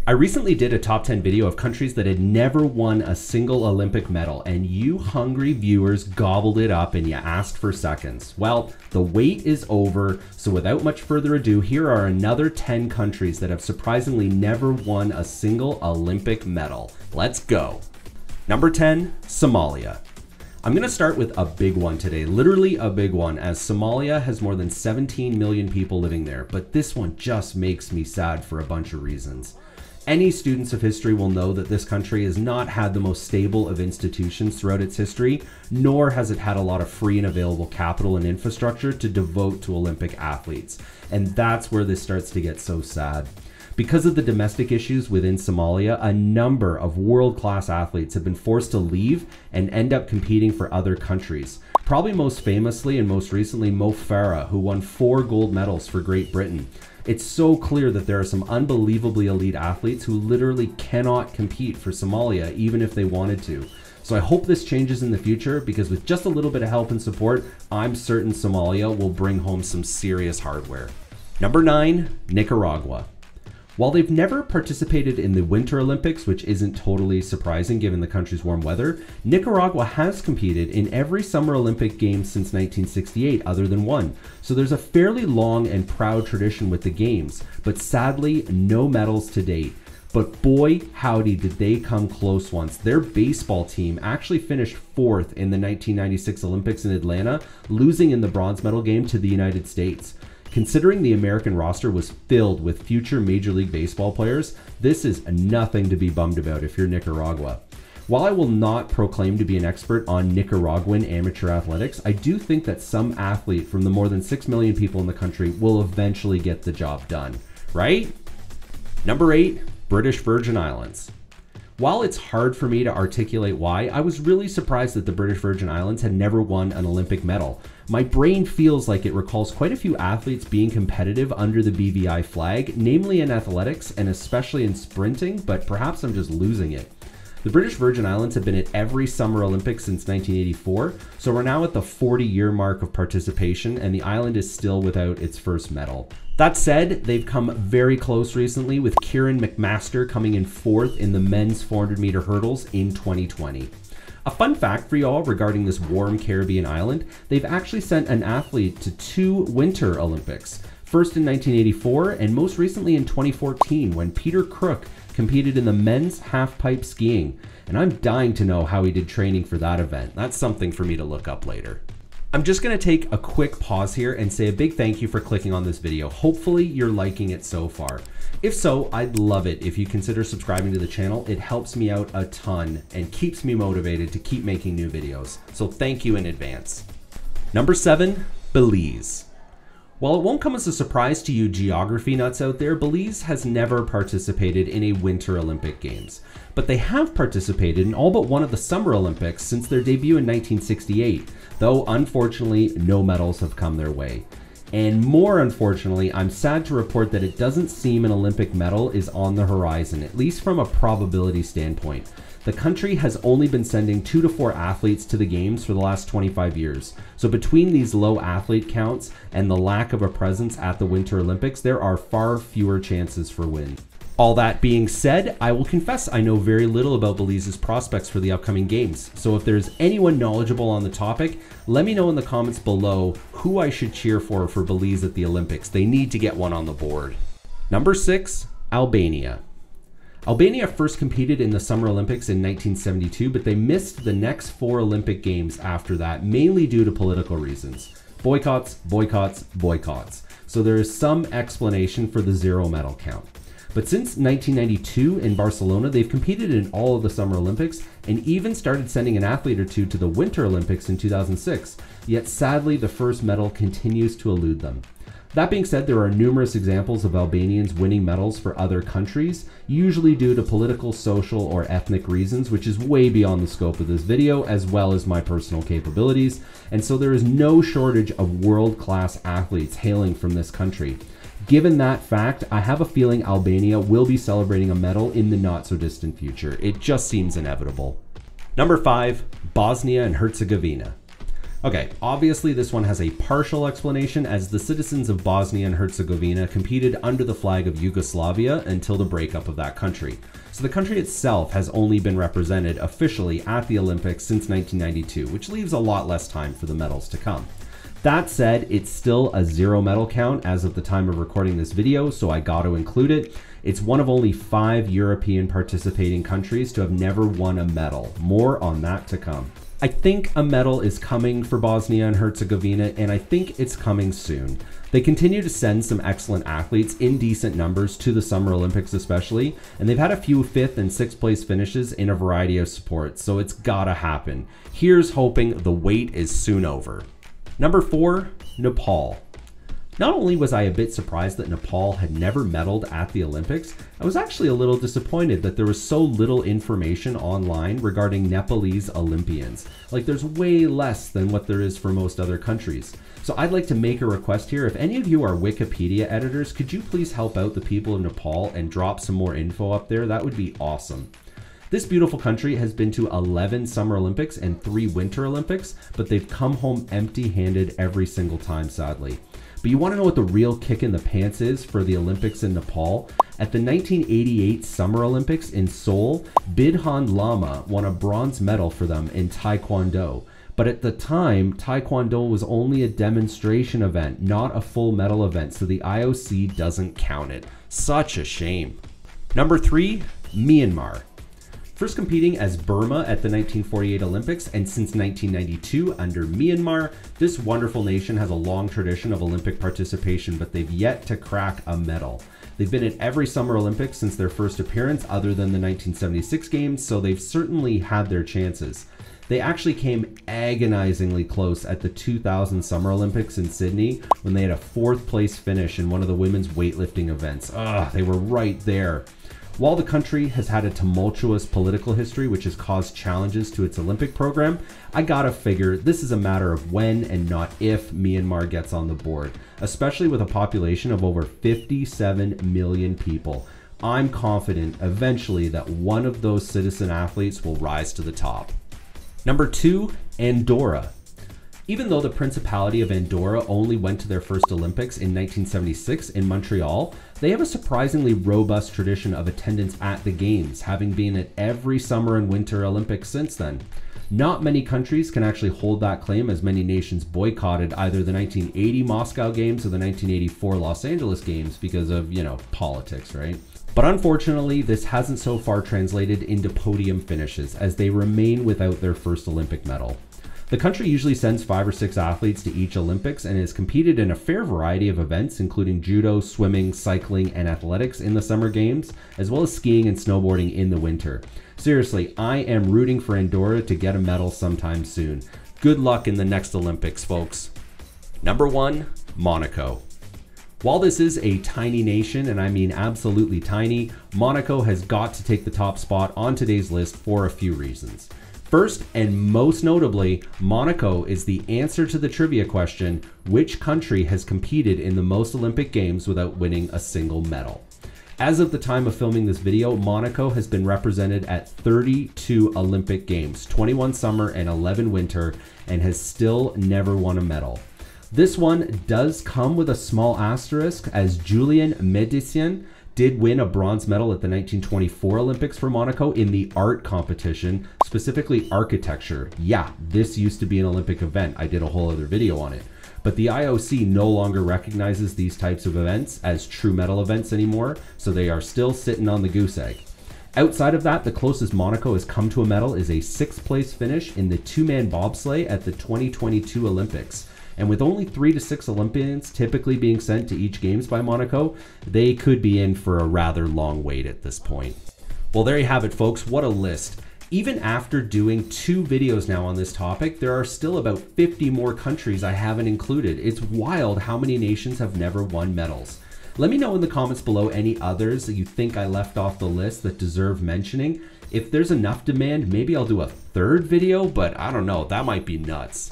I recently did a top 10 video of countries that had never won a single Olympic medal, and you hungry viewers gobbled it up and you asked for seconds. Well, the wait is over, so without much further ado, here are another 10 countries that have surprisingly never won a single Olympic medal. Let's go. Number 10, Somalia. I'm going to start with a big one today, literally a big one, as Somalia has more than 17 million people living there, but this one just makes me sad for a bunch of reasons. Any students of history will know that this country has not had the most stable of institutions throughout its history, nor has it had a lot of free and available capital and infrastructure to devote to Olympic athletes. And that's where this starts to get so sad. Because of the domestic issues within Somalia, a number of world-class athletes have been forced to leave and end up competing for other countries. Probably most famously and most recently Mo Farah, who won 4 gold medals for Great Britain. It's so clear that there are some unbelievably elite athletes who literally cannot compete for Somalia even if they wanted to. So I hope this changes in the future, because with just a little bit of help and support, I'm certain Somalia will bring home some serious hardware. Number 9, Nicaragua. While they've never participated in the Winter Olympics, which isn't totally surprising given the country's warm weather, Nicaragua has competed in every Summer Olympic Games since 1968 other than one. So there's a fairly long and proud tradition with the Games, but sadly no medals to date. But boy howdy did they come close once. Their baseball team actually finished 4th in the 1996 Olympics in Atlanta, losing in the bronze medal game to the United States. Considering the American roster was filled with future Major League Baseball players, this is nothing to be bummed about if you're Nicaragua. While I will not proclaim to be an expert on Nicaraguan amateur athletics, I do think that some athlete from the more than 6 million people in the country will eventually get the job done, right? Number 8, British Virgin Islands. While it's hard for me to articulate why, I was really surprised that the British Virgin Islands had never won an Olympic medal. My brain feels like it recalls quite a few athletes being competitive under the BVI flag, namely in athletics and especially in sprinting, but perhaps I'm just losing it. The British Virgin Islands have been at every Summer Olympics since 1984, so we're now at the 40-year mark of participation, and the island is still without its first medal. That said, they've come very close recently, with Kieran McMaster coming in 4th in the men's 400-meter hurdles in 2020. A fun fact for y'all regarding this warm Caribbean island, they've actually sent an athlete to 2 Winter Olympics. First in 1984 and most recently in 2014 when Peter Crook competed in the men's half-pipe skiing. And I'm dying to know how he did training for that event. That's something for me to look up later. I'm just going to take a quick pause here and say a big thank you for clicking on this video. Hopefully you're liking it so far. If so, I'd love it if you consider subscribing to the channel. It helps me out a ton and keeps me motivated to keep making new videos. So thank you in advance. Number 7, Belize. While it won't come as a surprise to you geography nuts out there, Belize has never participated in a Winter Olympic Games. But they have participated in all but one of the Summer Olympics since their debut in 1968, though unfortunately no medals have come their way. And more unfortunately, I'm sad to report that it doesn't seem an Olympic medal is on the horizon, at least from a probability standpoint. The country has only been sending 2 to 4 athletes to the games for the last 25 years. So between these low athlete counts and the lack of a presence at the Winter Olympics, there are far fewer chances for win. All that being said, I will confess I know very little about Belize's prospects for the upcoming games. So if there's anyone knowledgeable on the topic, let me know in the comments below who I should cheer for Belize at the Olympics. They need to get one on the board. Number 6, Albania. Albania first competed in the Summer Olympics in 1972, but they missed the next 4 Olympic Games after that, mainly due to political reasons. Boycotts, boycotts, boycotts. So there is some explanation for the 0 medal count. But since 1992 in Barcelona, they've competed in all of the Summer Olympics and even started sending an athlete or two to the Winter Olympics in 2006. Yet sadly, the first medal continues to elude them. That being said, there are numerous examples of Albanians winning medals for other countries, usually due to political, social, or ethnic reasons, which is way beyond the scope of this video, as well as my personal capabilities. And so there is no shortage of world-class athletes hailing from this country. Given that fact, I have a feeling Albania will be celebrating a medal in the not-so-distant future. It just seems inevitable. Number 5, Bosnia and Herzegovina. Okay, obviously this one has a partial explanation, as the citizens of Bosnia and Herzegovina competed under the flag of Yugoslavia until the breakup of that country. So the country itself has only been represented officially at the Olympics since 1992, which leaves a lot less time for the medals to come. That said, it's still a 0 medal count as of the time of recording this video, so I got to include it. It's one of only 5 European participating countries to have never won a medal. More on that to come. I think a medal is coming for Bosnia and Herzegovina, and I think it's coming soon. They continue to send some excellent athletes in decent numbers to the Summer Olympics especially, and they've had a few 5th and 6th place finishes in a variety of sports, so it's gotta happen. Here's hoping the wait is soon over. Number 4, Nepal. Not only was I a bit surprised that Nepal had never medaled at the Olympics, I was actually a little disappointed that there was so little information online regarding Nepalese Olympians. Like, there's way less than what there is for most other countries. So I'd like to make a request here. If any of you are Wikipedia editors, could you please help out the people of Nepal and drop some more info up there? That would be awesome. This beautiful country has been to 11 Summer Olympics and 3 Winter Olympics, but they've come home empty-handed every single time, sadly. But you want to know what the real kick in the pants is for the Olympics in Nepal? At the 1988 Summer Olympics in Seoul, Bidhan Lama won a bronze medal for them in Taekwondo. But at the time, Taekwondo was only a demonstration event, not a full medal event, so the IOC doesn't count it. Such a shame. Number 3, Myanmar. First competing as Burma at the 1948 Olympics, and since 1992 under Myanmar, this wonderful nation has a long tradition of Olympic participation, but they've yet to crack a medal. They've been at every Summer Olympics since their first appearance other than the 1976 games, so they've certainly had their chances. They actually came agonizingly close at the 2000 Summer Olympics in Sydney when they had a 4th place finish in one of the women's weightlifting events. They were right there. While the country has had a tumultuous political history which has caused challenges to its Olympic program, I gotta figure this is a matter of when and not if Myanmar gets on the board, especially with a population of over 57 million people. I'm confident eventually that one of those citizen athletes will rise to the top. Number 2, Andorra. Even though the Principality of Andorra only went to their first Olympics in 1976 in Montreal, they have a surprisingly robust tradition of attendance at the Games, having been at every Summer and Winter Olympics since then. Not many countries can actually hold that claim, as many nations boycotted either the 1980 Moscow Games or the 1984 Los Angeles Games because of, politics, right? But unfortunately, this hasn't so far translated into podium finishes, as they remain without their first Olympic medal. The country usually sends 5 or 6 athletes to each Olympics and has competed in a fair variety of events, including judo, swimming, cycling, and athletics in the Summer Games, as well as skiing and snowboarding in the winter. Seriously, I am rooting for Andorra to get a medal sometime soon. Good luck in the next Olympics, folks. Number 1, Monaco. While this is a tiny nation, and I mean absolutely tiny, Monaco has got to take the top spot on today's list for a few reasons. First, and most notably, Monaco is the answer to the trivia question, which country has competed in the most Olympic Games without winning a single medal? As of the time of filming this video, Monaco has been represented at 32 Olympic Games, 21 summer and 11 winter, and has still never won a medal. This one does come with a small asterisk, as Julien Médecin did win a bronze medal at the 1924 Olympics for Monaco in the art competition, specifically architecture. Yeah, this used to be an Olympic event. I did a whole other video on it. But the IOC no longer recognizes these types of events as true medal events anymore, so they are still sitting on the goose egg. Outside of that, the closest Monaco has come to a medal is a 6th place finish in the 2-man bobsleigh at the 2022 Olympics. And with only 3 to 6 Olympians typically being sent to each Games by Monaco, they could be in for a rather long wait at this point. Well, there you have it, folks. What a list. Even after doing 2 videos now on this topic, there are still about 50 more countries I haven't included. It's wild how many nations have never won medals. Let me know in the comments below any others that you think I left off the list that deserve mentioning. If there's enough demand, maybe I'll do a 3rd video, but I don't know, that might be nuts.